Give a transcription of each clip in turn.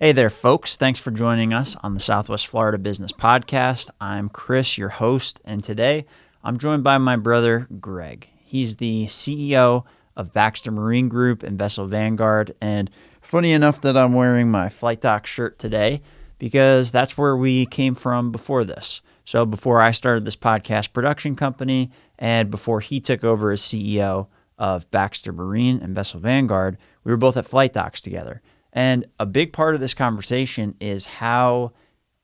Hey there, folks. Thanks for joining us on the SWFL Business Podcast. I'm Chris, your host, and today I'm joined by my brother, Greg. He's the CEO of Baxter Marine Group and Vessel Vanguard, and funny enough that I'm wearing my Flight Dock shirt today because that's where we came from before this. So before I started this podcast production company and before he took over as CEO of Baxter Marine and Vessel Vanguard, we were both at Flight Docks together. And a big part of this conversation is how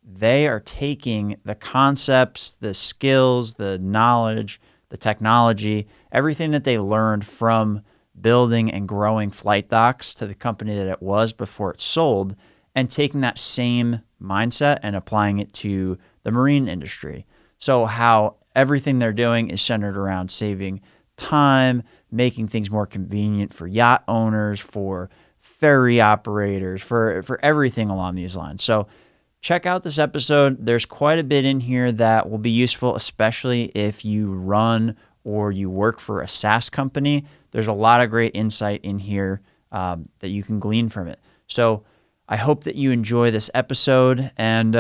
they are taking the concepts, the skills, the knowledge, the technology, everything that they learned from building and growing Flight Docks to the company that it was before it sold, and taking that same mindset and applying it to the marine industry. So how everything they're doing is centered around saving time, making things more convenient for yacht owners, for ferry operators, for everything along these lines. So check out this episode. There's quite a bit in here that will be useful, especially if you run or you work for a SaaS company. There's a lot of great insight in here that you can glean from it. So I hope that you enjoy this episode, and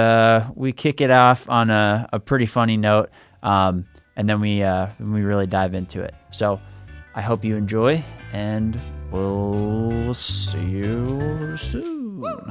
we kick it off on a pretty funny note, and then we really dive into it. So I hope you enjoy, and we'll see you soon. Woo.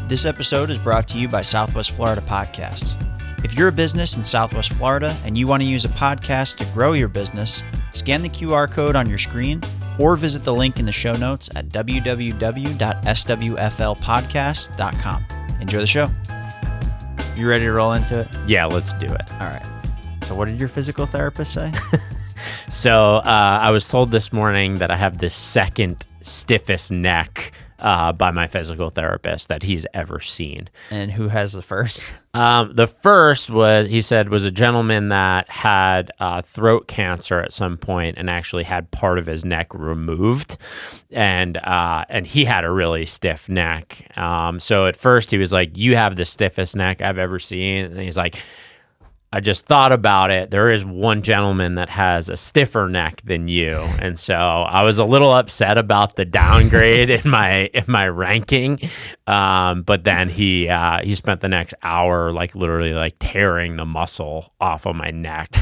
This episode is brought to you by Southwest Florida Podcasts. If you're a business in Southwest Florida and you want to use a podcast to grow your business, scan the QR code on your screen or visit the link in the show notes at www.swflpodcast.com. Enjoy the show. You ready to roll into it? Yeah, let's do it. All right. So what did your physical therapist say? So I was told this morning that I have the second stiffest neck by my physical therapist that he's ever seen. And who has the first? The first was, he said, was a gentleman that had throat cancer at some point and actually had part of his neck removed, and he had a really stiff neck. So at first he was like, "You have the stiffest neck I've ever seen," and he's like, I just thought about it. There is one gentleman that has a stiffer neck than you. And so I was a little upset about the downgrade in my ranking. But then he spent the next hour literally tearing the muscle off of my neck.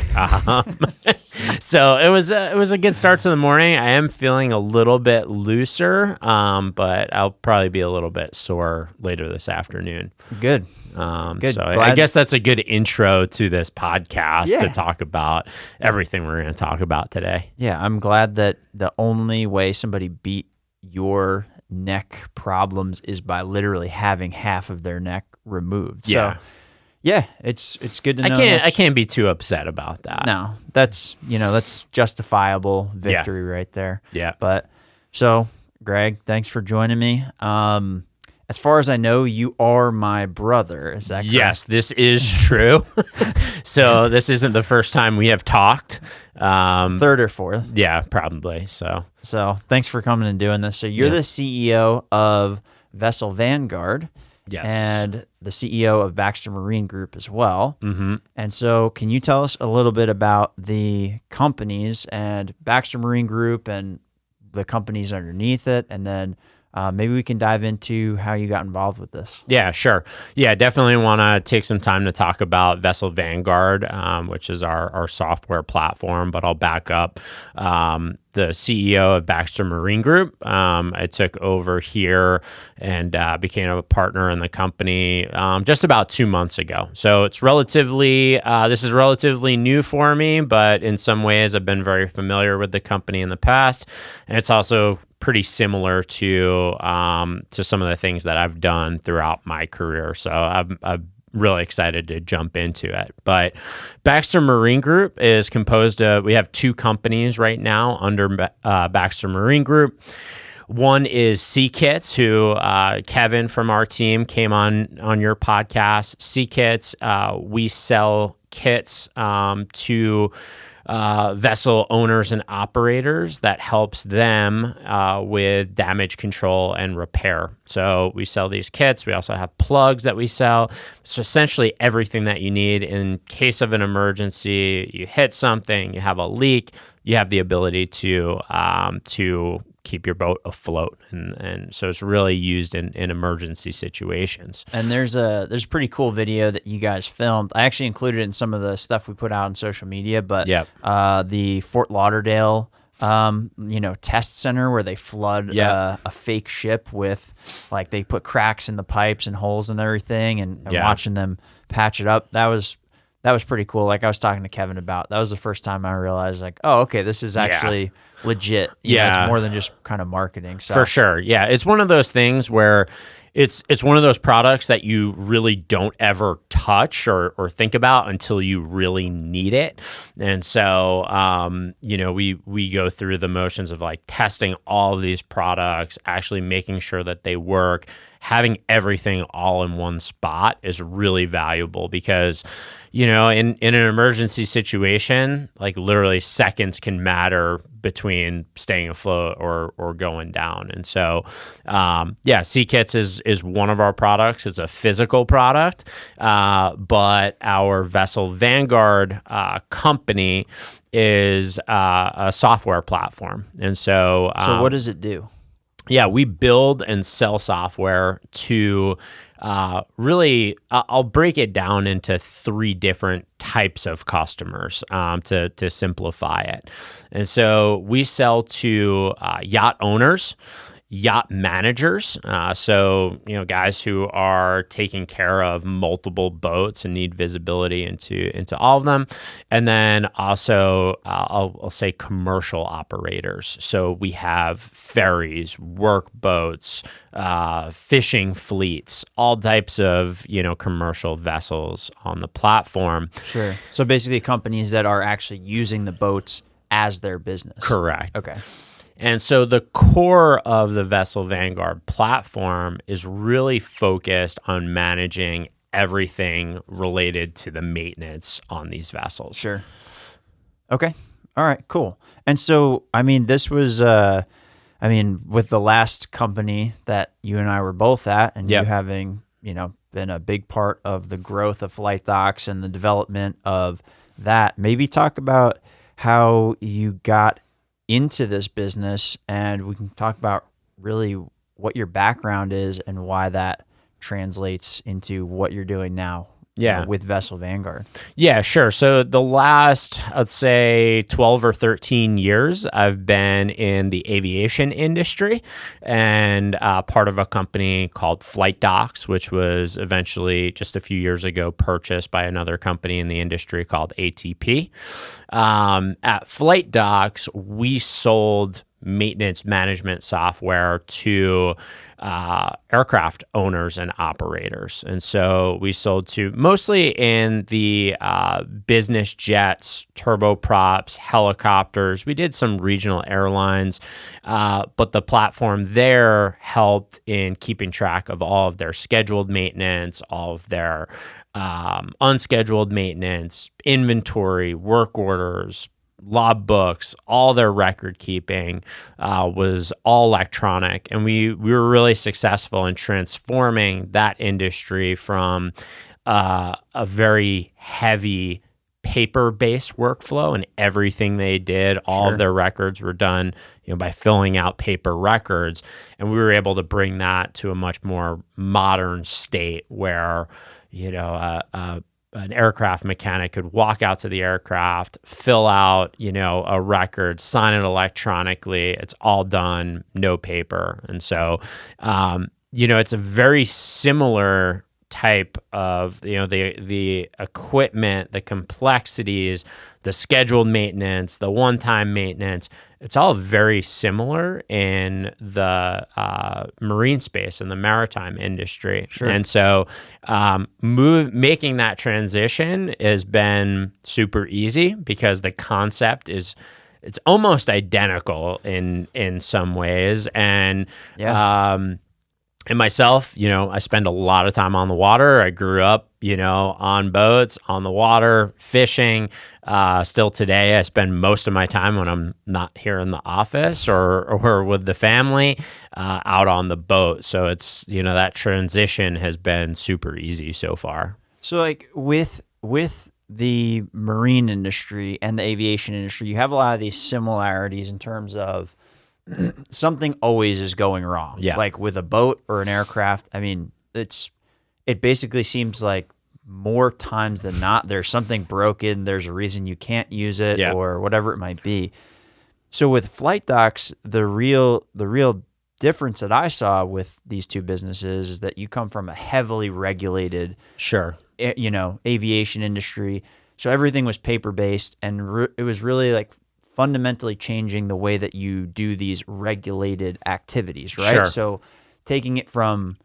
So it was a good start to the morning. I am feeling a little bit looser, but I'll probably be a little bit sore later this afternoon. Good. Good. So I guess that's a good intro to this podcast to talk about everything we're going to talk about today. Yeah, I'm glad that the only way somebody beat your neck problems is by literally having half of their neck removed. Yeah. So, yeah, it's good to know. I can't be too upset about that. No, that's justifiable victory right there. Yeah. But so, Greg, thanks for joining me. As far as I know, you are my brother. Is that correct? Yes, this is true. So this isn't the first time we have talked. Third or fourth. Yeah, probably. So thanks for coming and doing this. So you're the CEO of Vessel Vanguard. Yes. And the CEO of Baxter Marine Group as well. Mm-hmm. And so can you tell us a little bit about the companies and Baxter Marine Group and the companies underneath it, and then maybe we can dive into how you got involved with this. Yeah, sure. Yeah, definitely want to take some time to talk about Vessel Vanguard, which is our software platform, but I'll back up. The CEO of Baxter Marine Group, I took over here and became a partner in the company just about 2 months ago. So it's this is relatively new for me, but in some ways I've been very familiar with the company in the past. And it's also pretty similar to some of the things that I've done throughout my career. So I'm really excited to jump into it. But Baxter Marine Group is composed of, we have two companies right now under Baxter Marine Group. One is Sea Kits, who Kevin from our team came on your podcast. Sea Kits, we sell kits to vessel owners and operators that helps them with damage control and repair. So we sell these kits. We also have plugs that we sell. So essentially everything that you need in case of an emergency. You hit something, you have a leak, you have the ability to keep your boat afloat, and so it's really used in emergency situations. And there's a pretty cool video that you guys filmed. I actually included it in some of the stuff we put out on social media, but the Fort Lauderdale test center where they flood a fake ship with, like, they put cracks in the pipes and holes and everything, and watching them patch it up, that was pretty cool. Like I was talking to Kevin about, that was the first time I realized, like, oh, okay, this is actually legit. You know, it's more than just kind of marketing. So. For sure. Yeah. It's one of those things where it's one of those products that you really don't ever touch or think about until you really need it. And so, we go through the motions of like testing all of these products, actually making sure that they work. Having everything all in one spot is really valuable because, in an emergency situation, like literally seconds can matter between staying afloat or going down. And so, Sea Kits is one of our products. It's a physical product, but our Vessel Vanguard company is a software platform. And so, what does it do? Yeah, we build and sell software to really, I'll break it down into 3 different types of customers to simplify it. And so we sell to yacht owners, yacht managers, guys who are taking care of multiple boats and need visibility into all of them, and then also I'll say commercial operators. So we have ferries, work boats, fishing fleets, all types of commercial vessels on the platform. Sure. So basically, companies that are actually using the boats as their business. Correct. Okay. And so the core of the Vessel Vanguard platform is really focused on managing everything related to the maintenance on these vessels. Sure. Okay. All right, cool. And so, this was, with the last company that you and I were both at, and you having, been a big part of the growth of Flight Docs and the development of that, maybe talk about how you got into this business, and we can talk about really what your background is and why that translates into what you're doing now with Vessel Vanguard. Yeah, sure. So the last, I'd say 12 or 13 years, I've been in the aviation industry and part of a company called Flight Docs, which was eventually just a few years ago purchased by another company in the industry called ATP. At Flight Docs, we sold maintenance management software to aircraft owners and operators. And so we sold to mostly in the business jets, turboprops, helicopters. We did some regional airlines, but the platform there helped in keeping track of all of their scheduled maintenance, all of their unscheduled maintenance, inventory, work orders, log books, all their record keeping was all electronic. And we were really successful in transforming that industry from a very heavy paper-based workflow, and everything they did, all of their records were done by filling out paper records. And we were able to bring that to a much more modern state where an aircraft mechanic could walk out to the aircraft, fill out, a record, sign it electronically. It's all done, no paper. And so, it's a very similar type of, the equipment, the complexities, the scheduled maintenance, the one-time maintenance. It's all very similar in the marine space and the maritime industry. Sure. And so making that transition has been super easy because the concept it's almost identical in some ways. And And myself, I spend a lot of time on the water. I grew up, on boats, on the water, fishing. Still today, I spend most of my time when I'm not here in the office or with the family out on the boat. So it's, that transition has been super easy so far. So like with the marine industry and the aviation industry, you have a lot of these similarities in terms of something always is going wrong. Yeah. Like with a boat or an aircraft, I mean, it basically seems like more times than not, there's something broken, there's a reason you can't use it or whatever it might be. So with flight docks, the real difference that I saw with these two businesses is that you come from a heavily regulated aviation industry. So everything was paper-based, and it was really like fundamentally changing the way that you do these regulated activities, right? Sure. So taking it from,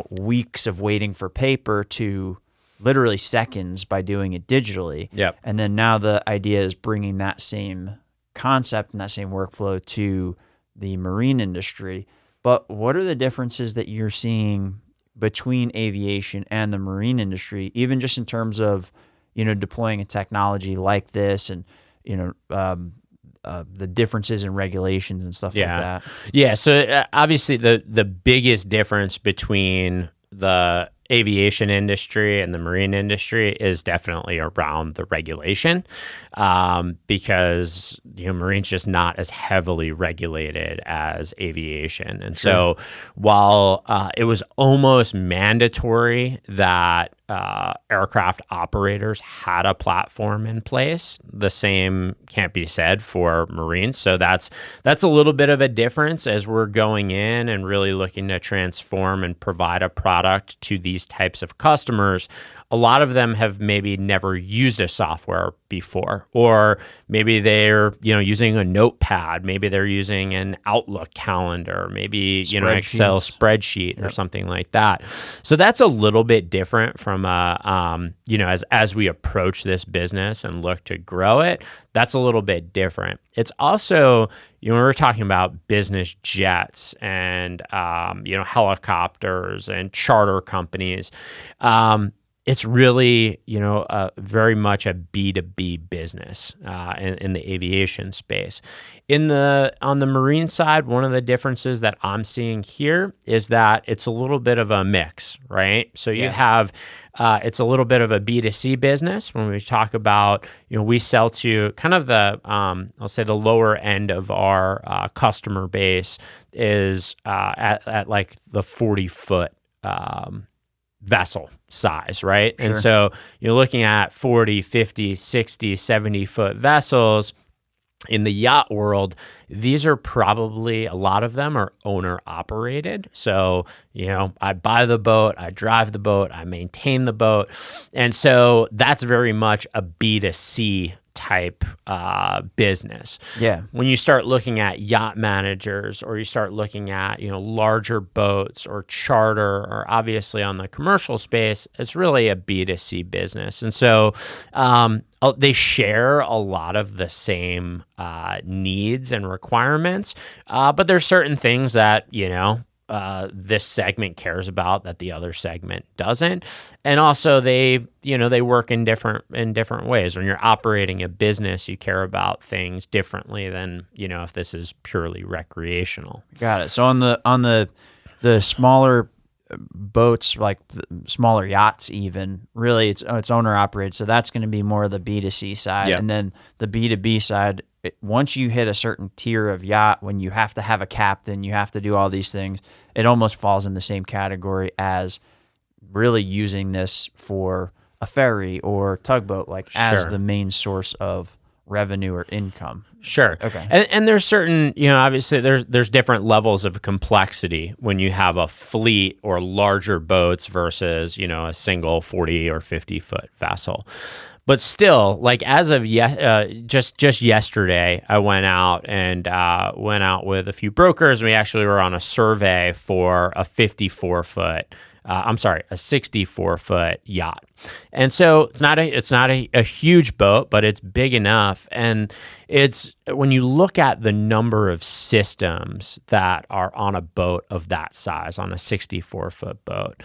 weeks of waiting for paper to literally seconds by doing it digitally. Yep. And then now the idea is bringing that same concept and that same workflow to the marine industry. But what are the differences that you're seeing between aviation and the marine industry, even just in terms of, deploying a technology like this and, the differences in regulations and stuff like that? Yeah. So obviously the biggest difference between the aviation industry and the marine industry is definitely around the regulation, because marine's just not as heavily regulated as aviation. And so while it was almost mandatory that aircraft operators had a platform in place, the same can't be said for Marines. So that's a little bit of a difference as we're going in and really looking to transform and provide a product to these types of customers. A lot of them have maybe never used a software before, or maybe they're using a notepad, maybe they're using an Outlook calendar, maybe Excel spreadsheet or something like that. So that's a little bit different from as we approach this business and look to grow it. That's a little bit different. It's also, when we're talking about business jets and helicopters and charter companies, it's really, very much a B2B business in the aviation space. On the marine side, one of the differences that I'm seeing here is that it's a little bit of a mix, right? So you have, it's a little bit of a B2C business. When we talk about, we sell to kind of the, I'll say the lower end of our customer base is at like the 40-foot vessel size, right? Sure. And so you're looking at 40, 50, 60, 70-foot vessels. In the yacht world, these are probably, a lot of them are owner operated. So, I buy the boat, I drive the boat, I maintain the boat. And so that's very much a B2C type business. Yeah. When you start looking at yacht managers, or you start looking at, larger boats or charter, or obviously on the commercial space, it's really a B2C business. And so they share a lot of the same needs and requirements, but there's certain things that, this segment cares about that the other segment doesn't. And also they work in different ways. When you're operating a business, you care about things differently than, if this is purely recreational. Got it. So on the smaller boats, like the smaller yachts, even really it's owner operated. So that's going to be more of the B2C side. Yep. And then the B2B side, once you hit a certain tier of yacht, when you have to have a captain, you have to do all these things, it almost falls in the same category as really using this for a ferry or tugboat, like as the main source of revenue or income. Sure. Okay. And there's certain, obviously there's different levels of complexity when you have a fleet or larger boats versus, a single 40 or 50-foot vessel. But still, like as of just yesterday, I went out with a few brokers. We actually were on a survey for a 64-foot yacht. And so it's not a huge boat, but it's big enough. And It's when you look at the number of systems that are on a boat of that size, on a 64-foot boat,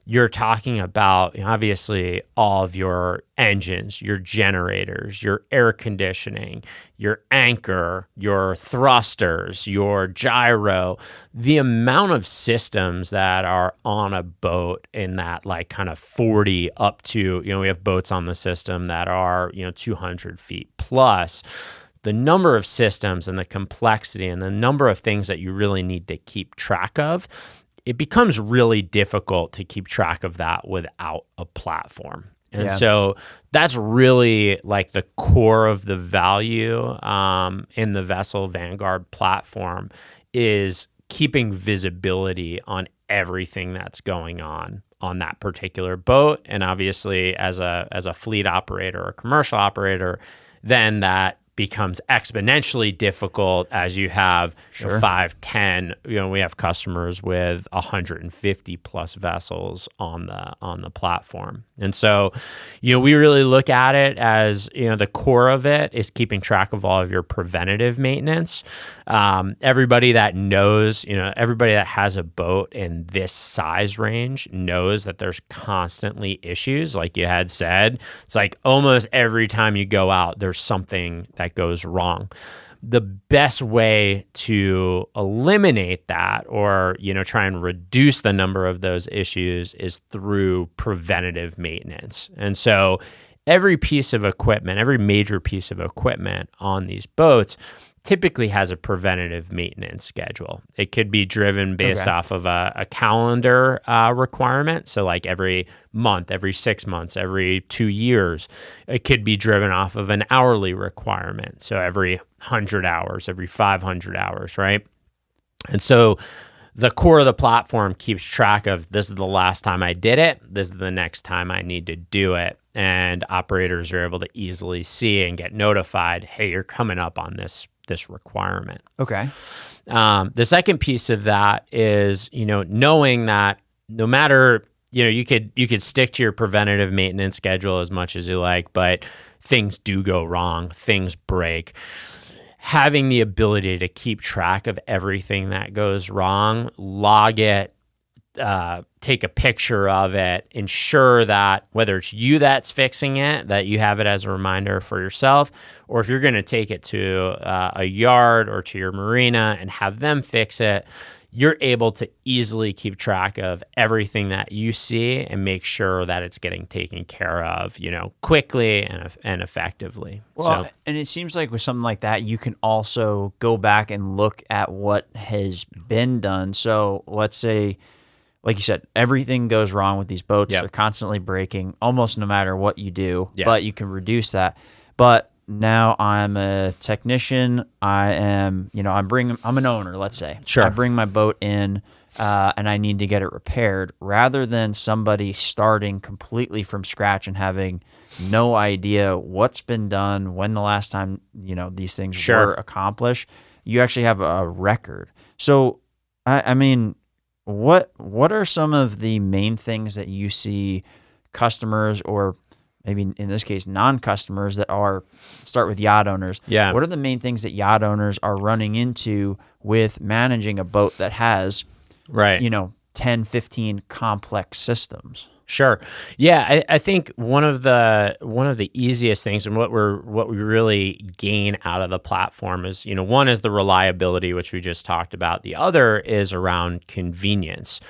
you're talking about obviously all of your engines, your generators, your air conditioning, your anchor, your thrusters, your gyro, the amount of systems that are on a boat in that like kind of 40 up to, we have boats on the system that are, 200 feet plus. The number of systems and the complexity and the number of things that you really need to keep track of, it becomes really difficult to keep track of that without a platform. And so that's really like the core of the value in the Vessel Vanguard platform is keeping visibility on everything that's going on that particular boat. And obviously as a fleet operator or commercial operator, then that becomes exponentially difficult as you have 5, 10, we have customers with 150 plus vessels on the platform. And so, we really look at it as, the core of it is keeping track of all of your preventative maintenance. Everybody that knows, everybody that has a boat in this size range knows that there's constantly issues. Like you had said, it's like almost every time you go out, there's something that goes wrong. The best way to eliminate that or, try and reduce the number of those issues is through preventative maintenance. And so every piece of equipment, every major piece of equipment on these boats typically has a preventative maintenance schedule. It could be driven based off of a calendar requirement. So like every month, every 6 months, every 2 years. It could be driven off of an hourly requirement. So every 100 hours, every 500 hours, right? And so the core of the platform keeps track of this is the last time I did it. This is the next time I need to do it. And operators are able to easily see and get notified, hey, you're coming up on this requirement. Okay. The second piece of that is, knowing that no matter, you could stick to your preventative maintenance schedule as much as you like, but things do go wrong, things break. Having the ability to keep track of everything that goes wrong, log it, take a picture of it, ensure that whether it's you that's fixing it, that you have it as a reminder for yourself, or if you're going to take it to a yard or to your marina and have them fix it, you're able to easily keep track of everything that you see and make sure that it's getting taken care of, quickly and effectively. Well, and it seems like with something like that, you can also go back and look at what has been done. So let's say, like you said, everything goes wrong with these boats. They're constantly breaking almost no matter what you do, but you can reduce that. But now I'm a technician. I'm an owner, let's say. Sure. I bring my boat in and I need to get it repaired rather than somebody starting completely from scratch and having no idea what's been done, when the last time, these things were accomplished. You actually have a record. So, I mean, what are some of the main things that you see customers, or maybe in this case non-customers, that start with yacht owners? What are the main things that yacht owners are running into with managing a boat that has 10, 15 complex systems? Sure. Yeah, I think one of the easiest things, and what we really gain out of the platform is, one is the reliability, which we just talked about. The other is around convenience.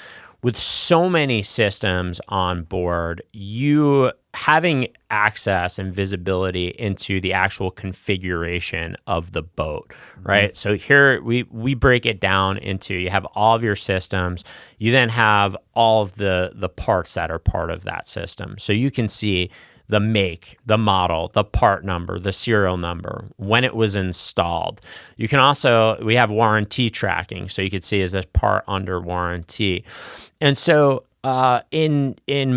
With so many systems on board, you having access and visibility into the actual configuration of the boat, right? Mm-hmm. So here we break it down into, you have all of your systems, you then have all of the parts that are part of that system. So you can see the make, the model, the part number, the serial number, when it was installed. You can also, we have warranty tracking, so you could see, is this part under warranty? And so in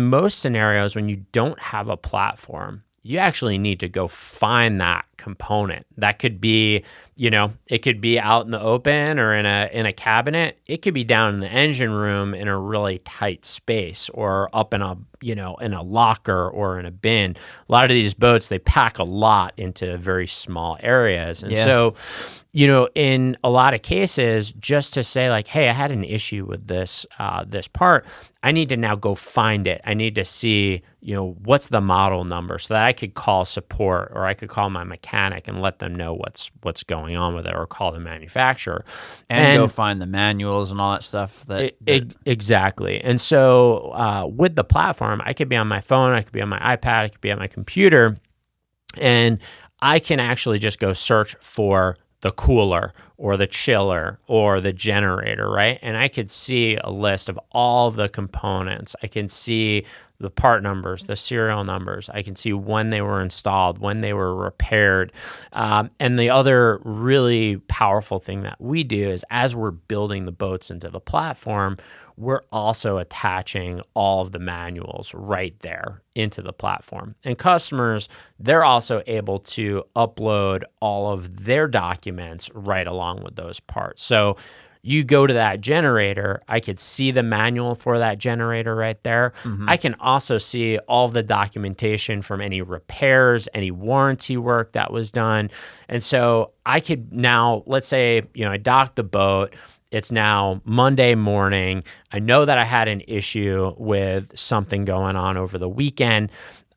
most scenarios, when you don't have a platform, you actually need to go find that component. That could be, it could be out in the open or in a cabinet. It could be down in the engine room in a really tight space, or up in a locker or in a bin. A lot of these boats, they pack a lot into very small areas. And so, in a lot of cases, just to say like, hey, I had an issue with this part, I need to now go find it. I need to see, what's the model number, so that I could call support, or I could call my mechanic and let them know what's going on with it, or call the manufacturer. And go find the manuals and all that stuff. Exactly. And so with the platform, I could be on my phone, I could be on my iPad, I could be on my computer, and I can actually just go search for the cooler or the chiller or the generator, right? And I could see a list of all the components. I can see the part numbers, the serial numbers. I can see when they were installed, when they were repaired. And the other really powerful thing that we do is, as we're building the boats into the platform, we're also attaching all of the manuals right there into the platform. And customers, they're also able to upload all of their documents right along with those parts. So you go to that generator, I could see the manual for that generator right there. Mm-hmm. I can also see all the documentation from any repairs, any warranty work that was done. And so I could now, let's say, I docked the boat. It's now Monday morning. I know that I had an issue with something going on over the weekend.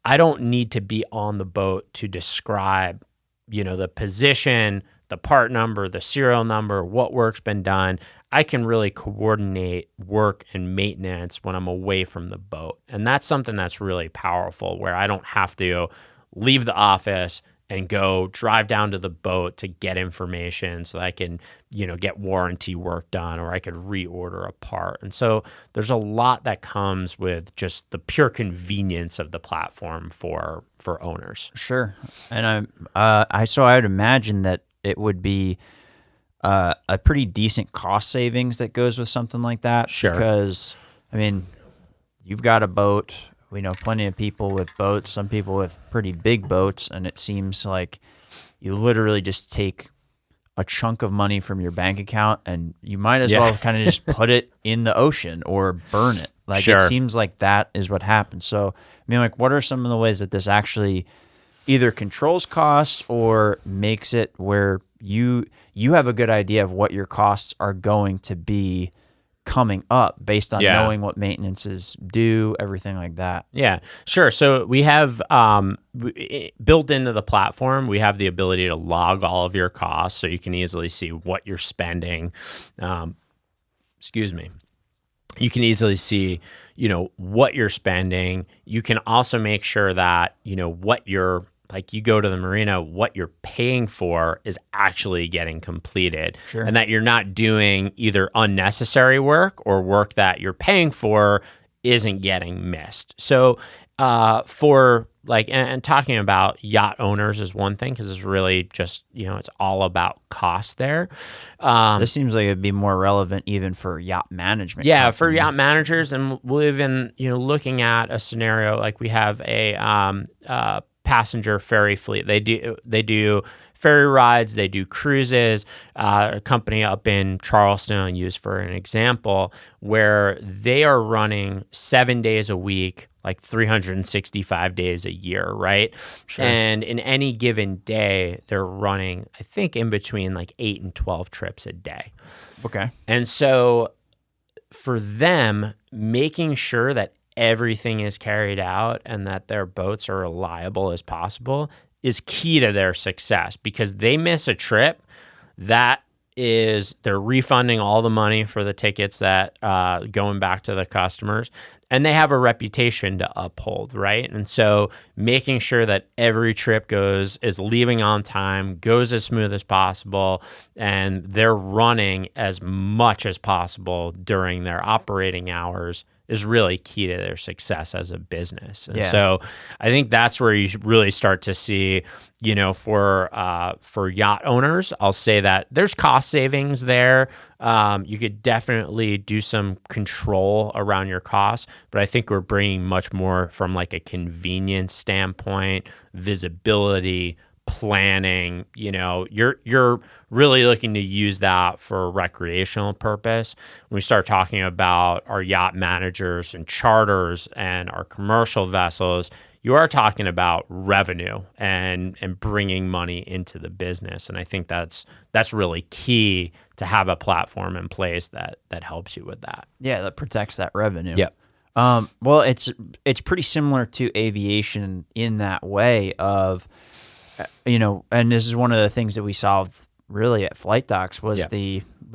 I don't need to be on the boat to describe, the position, the part number, the serial number, what work's been done. I can really coordinate work and maintenance when I'm away from the boat. And that's something that's really powerful, where I don't have to leave the office and go drive down to the boat to get information so that I can, get warranty work done, or I could reorder a part. And so there's a lot that comes with just the pure convenience of the platform for owners. Sure. And I would imagine that it would be a pretty decent cost savings that goes with something like that. Sure. Because, you've got a boat. We know plenty of people with boats, some people with pretty big boats, and it seems like you literally just take a chunk of money from your bank account and you might as well kind of just put it in the ocean or burn it. Like, Sure. It seems like that is what happens. So, what are some of the ways that this actually either controls costs or makes it where you have a good idea of what your costs are going to be coming up based on knowing what maintenance is due, everything like that? Yeah, sure. So we have built into the platform, we have the ability to log all of your costs, so you can easily see what you're spending. You can easily see, what you're spending. You can also make sure that, what you're, like, you go to the marina, what you're paying for is actually getting completed. Sure. And that you're not doing either unnecessary work or work that you're paying for isn't getting missed. So for and talking about yacht owners is one thing, because it's really just, it's all about cost there. This seems like it'd be more relevant even for yacht management. Yeah, company. for yacht managers. And we'll even, looking at a scenario like we have a passenger ferry fleet. They do ferry rides, they do cruises. A company up in Charleston I'll use for an example, where they are running 7 days a week, like 365 days a year, right? Sure. And in any given day, they're running, I think, in between like 8 and 12 trips a day. Okay. And so for them, making sure that everything is carried out and that their boats are reliable as possible is key to their success, because they miss a trip, they're refunding all the money for the tickets that going back to the customers, and they have a reputation to uphold, right? And so making sure that every trip is leaving on time, goes as smooth as possible, and they're running as much as possible during their operating hours is really key to their success as a business. And Yeah. so I think that's where you really start to see, for yacht owners, I'll say that there's cost savings there. You could definitely do some control around your costs, but I think we're bringing much more from like a convenience standpoint, visibility, planning. You're really looking to use that for a recreational purpose. When we start talking about our yacht managers and charters and our commercial vessels, you are talking about revenue and bringing money into the business. And I think that's really key to have a platform in place that helps you with that. Yeah, that protects that revenue. Yep. Well, it's pretty similar to aviation in that way of, and this is one of the things that we solved really at Flight Docs was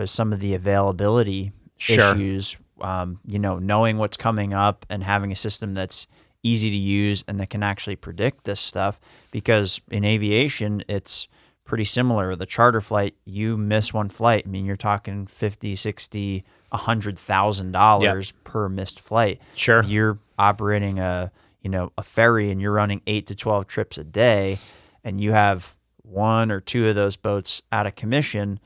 some of the availability issues. Knowing what's coming up and having a system that's easy to use and that can actually predict this stuff. Because in aviation, it's pretty similar. With a charter flight, you miss one flight. I mean, you're talking $50, $60, $100,000 per missed flight. Sure. You're operating a ferry and you're running 8 to 12 trips a day, and you have one or two of those boats out of commission.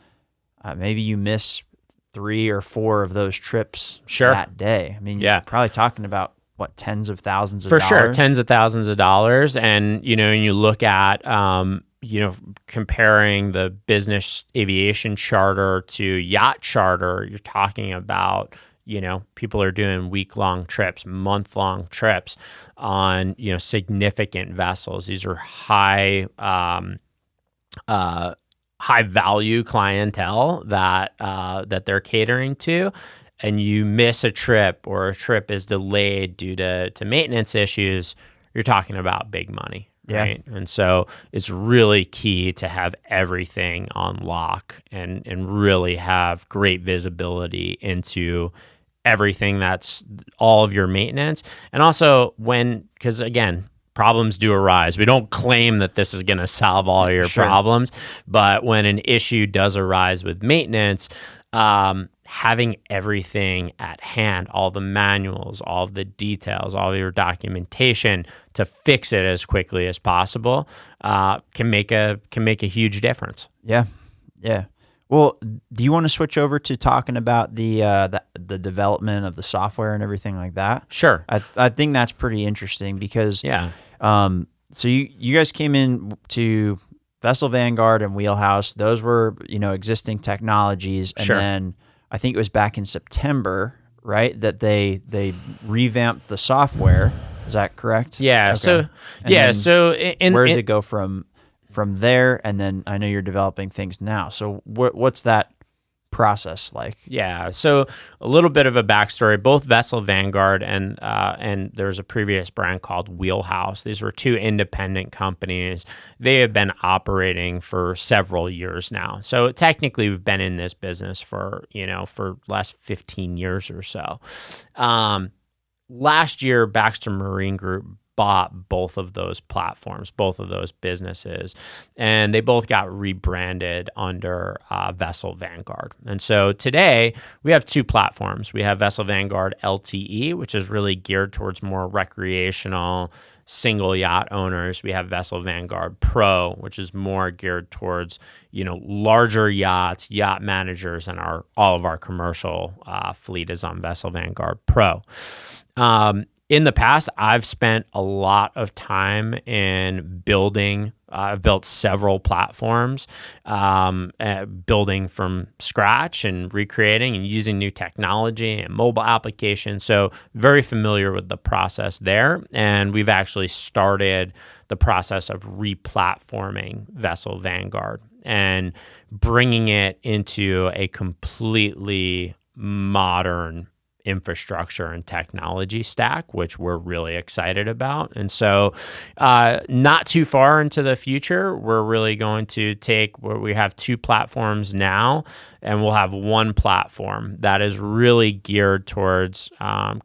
Maybe you miss 3 or 4 of those trips that day. I mean, you're probably talking about tens of thousands of dollars? For sure, tens of thousands of dollars. And, when you look at, comparing the business aviation charter to yacht charter, you're talking about, people are doing week-long trips, month-long trips on, significant vessels. These are high value clientele that they're catering to. And you miss a trip or a trip is delayed due to maintenance issues, you're talking about big money, right? And so it's really key to have everything on lock and really have great visibility into everything that's all of your maintenance. And also because again, problems do arise. We don't claim that this is going to solve all your problems, but when an issue does arise with maintenance, having everything at hand, all the manuals, all of the details, all of your documentation to fix it as quickly as possible, can make a huge difference. Yeah. Well, do you want to switch over to talking about the development of the software and everything like that? Sure. I think that's pretty interesting because so you guys came in to Vessel Vanguard and Wheelhouse. Those were existing technologies, and then I think it was back in September, right, that they revamped the software. Is that correct? Yeah. Okay. Where does it go from there? And then I know you're developing things now. So what's that process like? Yeah. So a little bit of a backstory. Both Vessel Vanguard and there's a previous brand called Wheelhouse. These were two independent companies. They have been operating for several years now. So technically, we've been in this business for the last 15 years or so. Last year, Baxter Marine Group bought both of those platforms, both of those businesses, and they both got rebranded under Vessel Vanguard. And so today we have two platforms. We have Vessel Vanguard LTE, which is really geared towards more recreational single yacht owners. We have Vessel Vanguard Pro, which is more geared towards larger yachts, yacht managers, and all of our commercial fleet is on Vessel Vanguard Pro. In the past, I've spent a lot of time in building. I've built several platforms, building from scratch and recreating and using new technology and mobile applications. So very familiar with the process there. And we've actually started the process of replatforming Vessel Vanguard and bringing it into a completely modern infrastructure and technology stack, which we're really excited about. And so not too far into the future, we're really going to take where we have two platforms now, and we'll have one platform that is really geared towards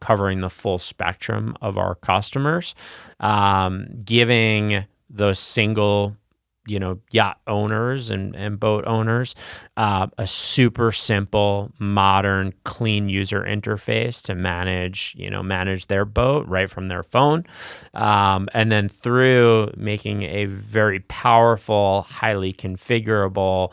covering the full spectrum of our customers, giving those single yacht owners and boat owners, a super simple, modern, clean user interface to manage their boat right from their phone. And then through making a very powerful, highly configurable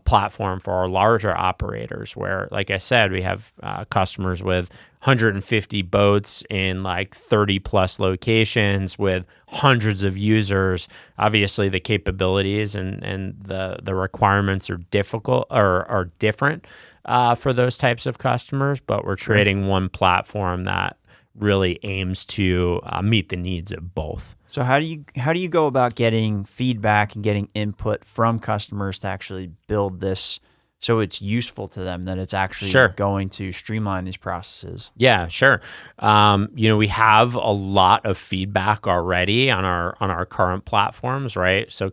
platform for our larger operators where, like I said, we have customers with 150 boats in like 30 plus locations with hundreds of users. Obviously, the capabilities and the requirements are different for those types of customers, but we're creating one platform that really aims to meet the needs of both. So how do you go about getting feedback and getting input from customers to actually build this so it's useful to them, that it's actually going to streamline these processes? Yeah, sure. We have a lot of feedback already on our current platforms, right? So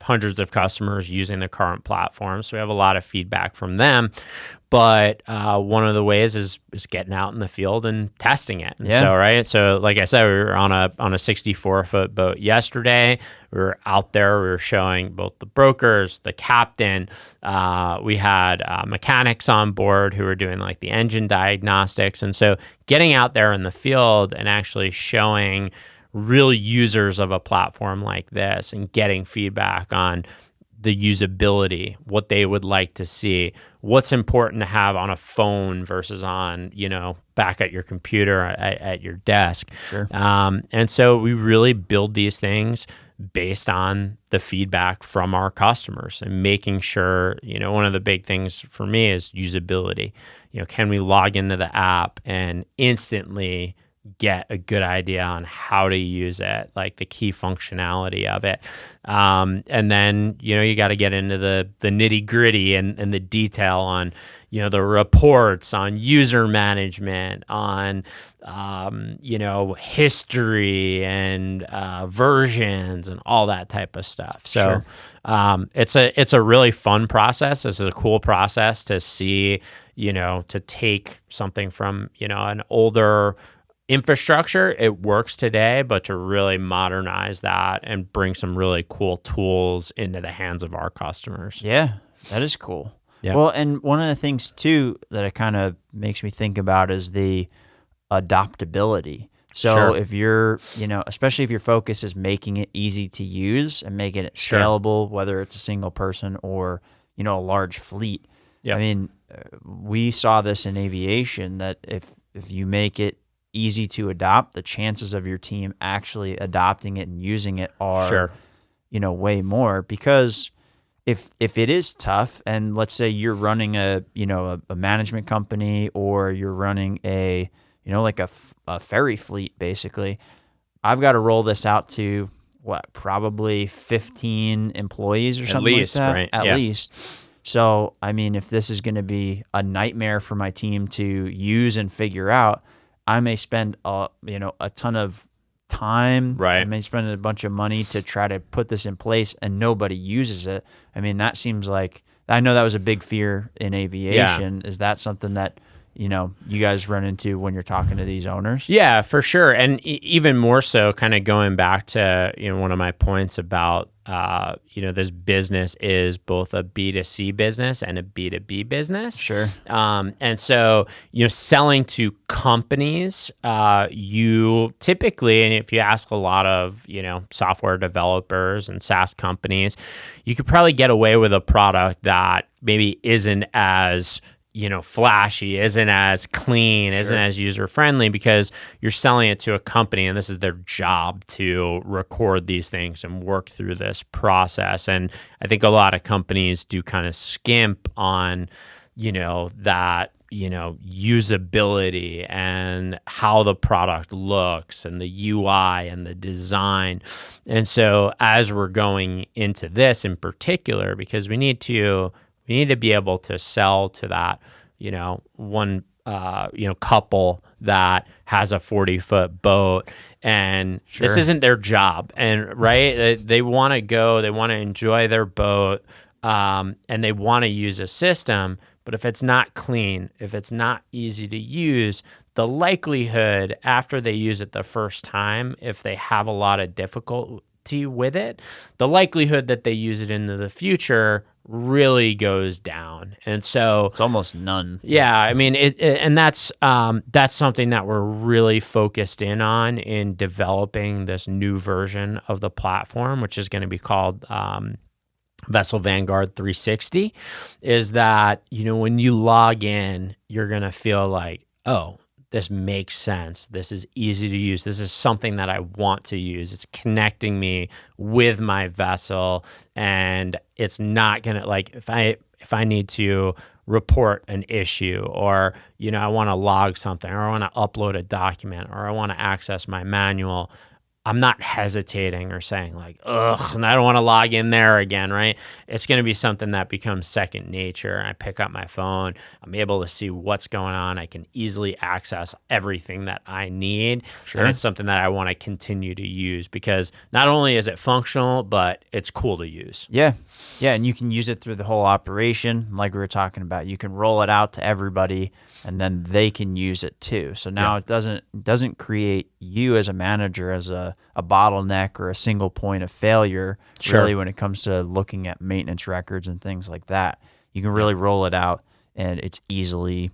hundreds of customers using the current platform. So we have a lot of feedback from them. But one of the ways is getting out in the field and testing it. And so like I said, we were on a 64-foot boat yesterday. We were out there. We were showing both the brokers, the captain. We had mechanics on board who were doing like the engine diagnostics. And so getting out there in the field and actually showing real users of a platform like this and getting feedback on the usability, what they would like to see, what's important to have on a phone versus on, back at your computer at your desk. Sure. And so we really build these things based on the feedback from our customers and making sure, one of the big things for me is usability. Can we log into the app and instantly get a good idea on how to use it, like the key functionality of it. And then, you got to get into the nitty gritty and the detail on, the reports, on user management, on, history and versions and all that type of stuff. So it's a really fun process. It's a cool process to see, to take something from, an older infrastructure, it works today, but to really modernize that and bring some really cool tools into the hands of our customers. Yeah, that is cool. Yeah. Well, and one of the things too that it kind of makes me think about is the adoptability. So if you're, especially if your focus is making it easy to use and making it scalable, whether it's a single person or, a large fleet. Yeah. I mean, we saw this in aviation that if you make it easy to adopt, the chances of your team actually adopting it and using it are, way more. Because if it is tough, and let's say you're running a management company, or you're running a ferry fleet, basically, I've got to roll this out to probably 15 employees or something like that, right? At least. So, I mean, if this is going to be a nightmare for my team to use and figure out, I may spend a ton of time. Right. I may spend a bunch of money to try to put this in place, and nobody uses it. I mean, that seems like, I know that was a big fear in aviation. Yeah. Is that something that you guys run into when you're talking to these owners? Yeah, for sure. And even more so, kind of going back to one of my points about this business is both a B2C business and a B2B business. Sure. And so, selling to companies, you typically, and if you ask a lot of, software developers and SaaS companies, you could probably get away with a product that maybe isn't as flashy, isn't as clean, isn't as user-friendly, because you're selling it to a company and this is their job to record these things and work through this process. And I think a lot of companies do kind of skimp on, that, usability and how the product looks and the UI and the design. And so as we're going into this in particular, because we need to be able to sell to that, one, couple that has a 40-foot boat, and this isn't their job. And they want to go, they want to enjoy their boat, and they want to use a system. But if it's not clean, if it's not easy to use, the likelihood after they use it the first time, if they have a lot of certainty with it, the likelihood that they use it into the future really goes down. And so It's almost none. yeah, I mean, and that's something that we're really focused in developing this new version of the platform, which is going to be called Vessel Vanguard 360. Is that, when you log in, you're going to feel like, oh, this makes sense. This is easy to use. This is something that I want to use. It's connecting me with my vessel, and it's not gonna, like, if I need to report an issue, or I want to log something, or I want to upload a document, or I want to access my manual, I'm not hesitating or saying like, ugh, and I don't want to log in there again, right? It's going to be something that becomes second nature. I pick up my phone. I'm able to see what's going on. I can easily access everything that I need. Sure. And it's something that I want to continue to use, because not only is it functional, but it's cool to use. Yeah. Yeah. And you can use it through the whole operation. Like we were talking about, you can roll it out to everybody, and then they can use it too. So now it doesn't create you as a manager as a bottleneck or a single point of failure, really, when it comes to looking at maintenance records and things like that. You can really roll it out, and it's easily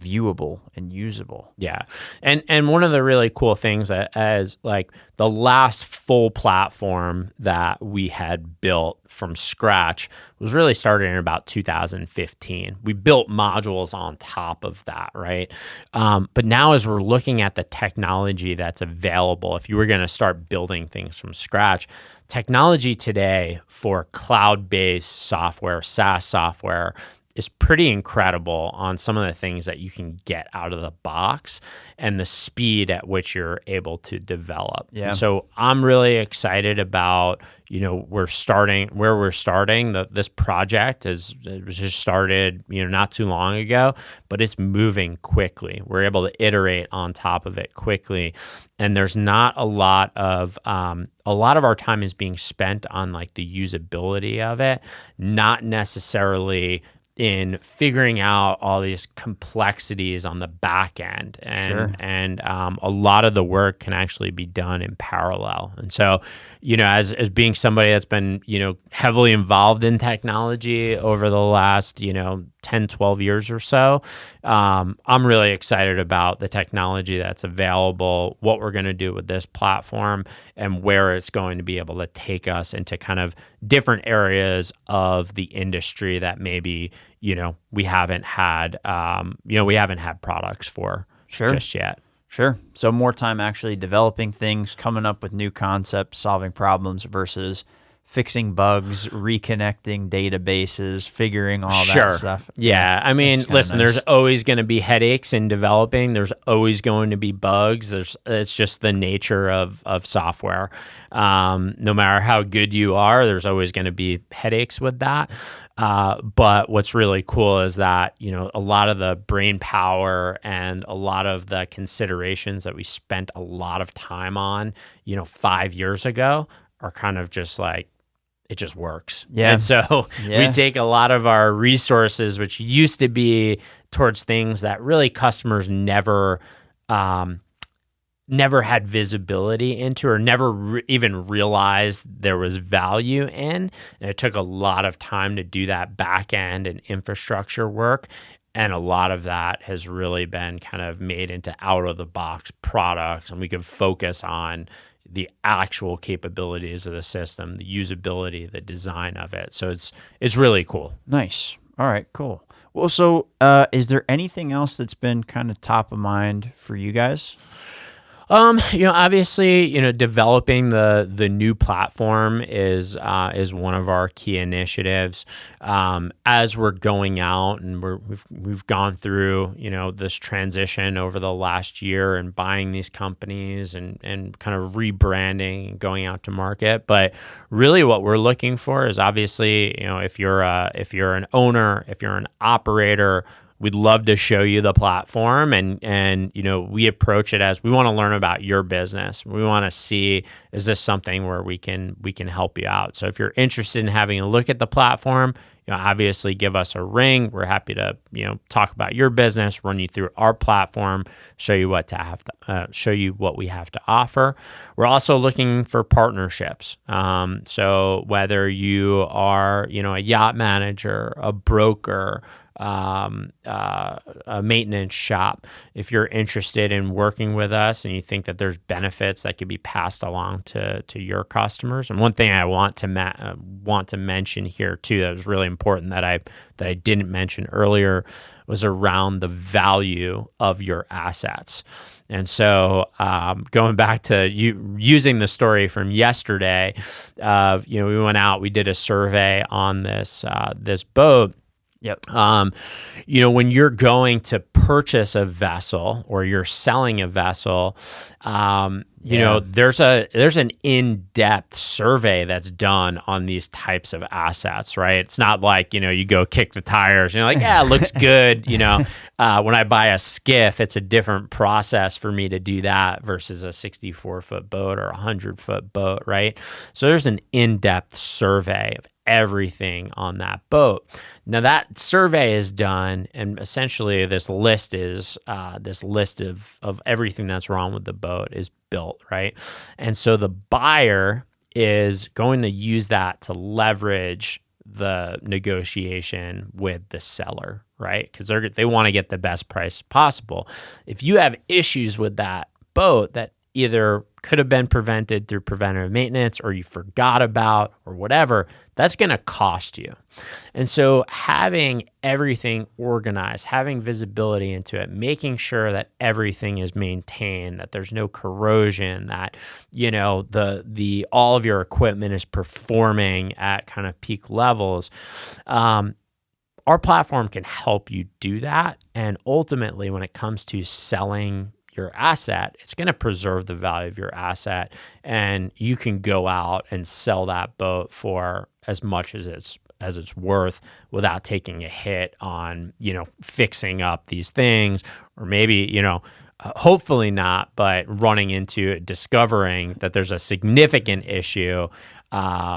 viewable and usable. Yeah. And one of the really cool things, as like the last full platform that we had built from scratch was really started in about 2015. We built modules on top of that, right? But now, as we're looking at the technology that's available, if you were going to start building things from scratch, technology today for cloud-based software, SaaS software, is pretty incredible on some of the things that you can get out of the box and the speed at which you're able to develop. Yeah. And so I'm really excited about, we're starting. This project it was just started, not too long ago, but it's moving quickly. We're able to iterate on top of it quickly. And there's not a lot of our time is being spent on like the usability of it, not necessarily in figuring out all these complexities on the back end. And a lot of the work can actually be done in parallel. And so, as being somebody that's been, heavily involved in technology over the last, 10, 12 years or so, I'm really excited about the technology that's available, what we're going to do with this platform, and where it's going to be able to take us into kind of different areas of the industry that maybe, we haven't had products for just yet. Sure. So more time actually developing things, coming up with new concepts, solving problems versus fixing bugs, reconnecting databases, figuring all that stuff. Yeah. I mean, listen, nice. There's always going to be headaches in developing. There's always going to be bugs. It's just the nature of software. No matter how good you are, there's always going to be headaches with that. But what's really cool is that, a lot of the brain power and a lot of the considerations that we spent a lot of time on, 5 years ago are kind of just like, it just works. Yeah. And so we take a lot of our resources, which used to be towards things that really customers never had visibility into, or never even realized there was value in. And it took a lot of time to do that back end and infrastructure work. And a lot of that has really been kind of made into out of the box products, and we can focus on the actual capabilities of the system, the usability, the design of it. So it's really cool. Nice. All right, cool. Well, so is there anything else that's been kind of top of mind for you guys? Obviously, developing the new platform is one of our key initiatives. As we're going out and we've gone through, this transition over the last year and buying these companies and kind of rebranding and going out to market. But really what we're looking for is obviously, if you're an owner, if you're an operator, we'd love to show you the platform, and we approach it as we want to learn about your business. We want to see, is this something where we can help you out? So if you're interested in having a look at the platform, obviously give us a ring. We're happy to, talk about your business, run you through our platform, show you what we have to offer. We're also looking for partnerships. So whether you are, a yacht manager, a broker, a maintenance shop, if you're interested in working with us and you think that there's benefits that could be passed along to your customers. And one thing I want to mention here too, that was really important that I didn't mention earlier, was around the value of your assets. And so going back to using the story from yesterday, we went out, we did a survey on this boat. Yep. When you're going to purchase a vessel or you're selling a vessel, there's an in-depth survey that's done on these types of assets, right? It's not like, you go kick the tires and you're like, yeah, it looks good. When I buy a skiff, it's a different process for me to do that versus a 64-foot boat or a 100-foot boat, right? So there's an in-depth survey of everything on that boat. Now that survey is done, and essentially this list of everything that's wrong with the boat is built, right? And so the buyer is going to use that to leverage the negotiation with the seller, right? Because they want to get the best price possible. If you have issues with that boat that either could have been prevented through preventative maintenance or you forgot about or whatever, that's going to cost you. And so having everything organized, having visibility into it, making sure that everything is maintained, that there's no corrosion, that, all of your equipment is performing at kind of peak levels. Our platform can help you do that. And ultimately, when it comes to selling your asset, it's going to preserve the value of your asset, and you can go out and sell that boat for as much as it's worth without taking a hit on, fixing up these things, or maybe, hopefully not, but running into discovering that there's a significant issue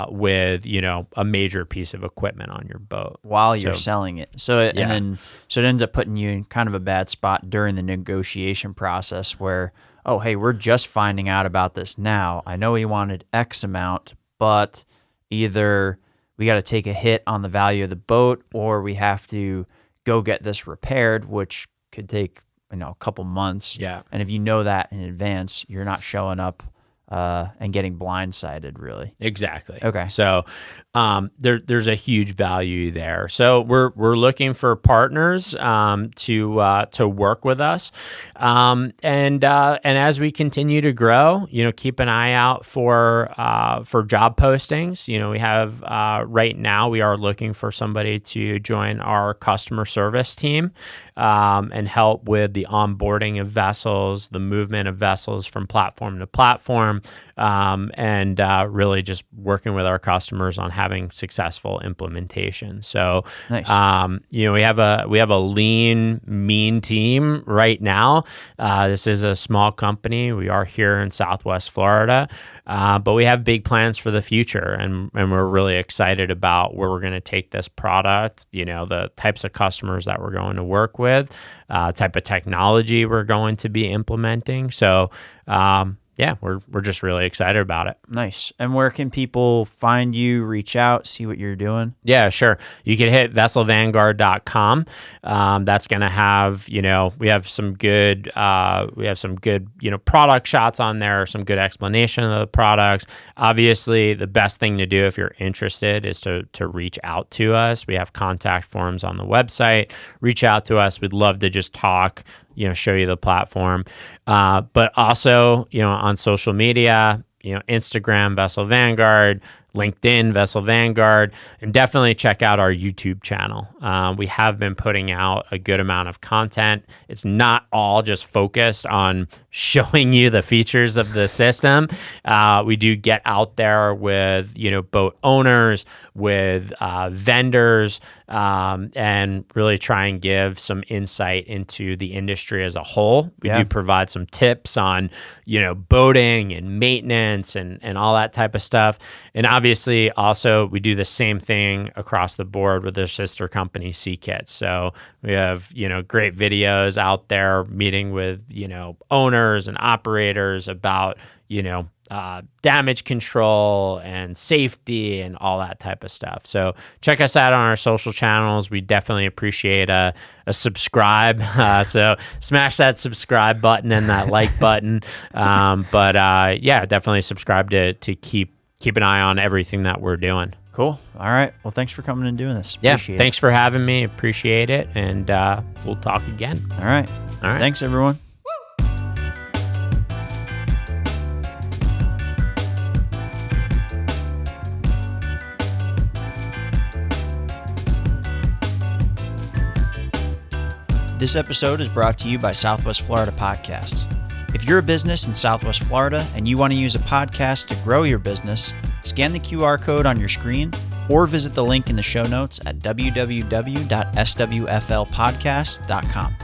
with, a major piece of equipment on your boat while you're selling it. So it ends up putting you in kind of a bad spot during the negotiation process where, oh, hey, we're just finding out about this now. I know he wanted X amount, but either we got to take a hit on the value of the boat, or we have to go get this repaired, which could take, a couple months. Yeah. And if you know that in advance, you're not showing up and getting blindsided, really. Exactly. Okay. So there's a huge value there. So we're looking for partners to work with us, and as we continue to grow, keep an eye out for job postings. We have right now we are looking for somebody to join our customer service team and help with the onboarding of vessels, the movement of vessels from platform to platform, and really just working with our customers on having successful implementation. So, nice. We have a lean, mean team right now. This is a small company. We are here in Southwest Florida, but we have big plans for the future, and we're really excited about where we're going to take this product. The types of customers that we're going to work with, type of technology we're going to be implementing. So, we're just really excited about it. Nice. And where can people find you, reach out, see what you're doing? Yeah, sure. You can hit vesselvanguard.com. That's going to have, we have some good, product shots on there, some good explanation of the products. Obviously, the best thing to do if you're interested is to reach out to us. We have contact forms on the website. Reach out to us. We'd love to just talk, show you the platform. But also, on social media, Instagram, Vessel Vanguard, LinkedIn, Vessel Vanguard, and definitely check out our YouTube channel. We have been putting out a good amount of content. It's not all just focused on showing you the features of the system. We do get out there with, boat owners, with vendors, and really try and give some insight into the industry as a whole. We do provide some tips on, boating and maintenance and all that type of stuff. And obviously, obviously, also, we do the same thing across the board with their sister company, C-Kits. So we have, great videos out there meeting with, owners and operators about, damage control and safety and all that type of stuff. So check us out on our social channels. We definitely appreciate a subscribe. So smash that subscribe button and that like button. But definitely subscribe to keep an eye on everything that we're doing. Cool. All right. Well, thanks for coming and doing this. Appreciate thanks for having me. Appreciate it. And we'll talk again. All right. Thanks, everyone. This episode is brought to you by Southwest Florida Podcasts. If you're a business in Southwest Florida and you want to use a podcast to grow your business, scan the QR code on your screen or visit the link in the show notes at www.swflpodcast.com.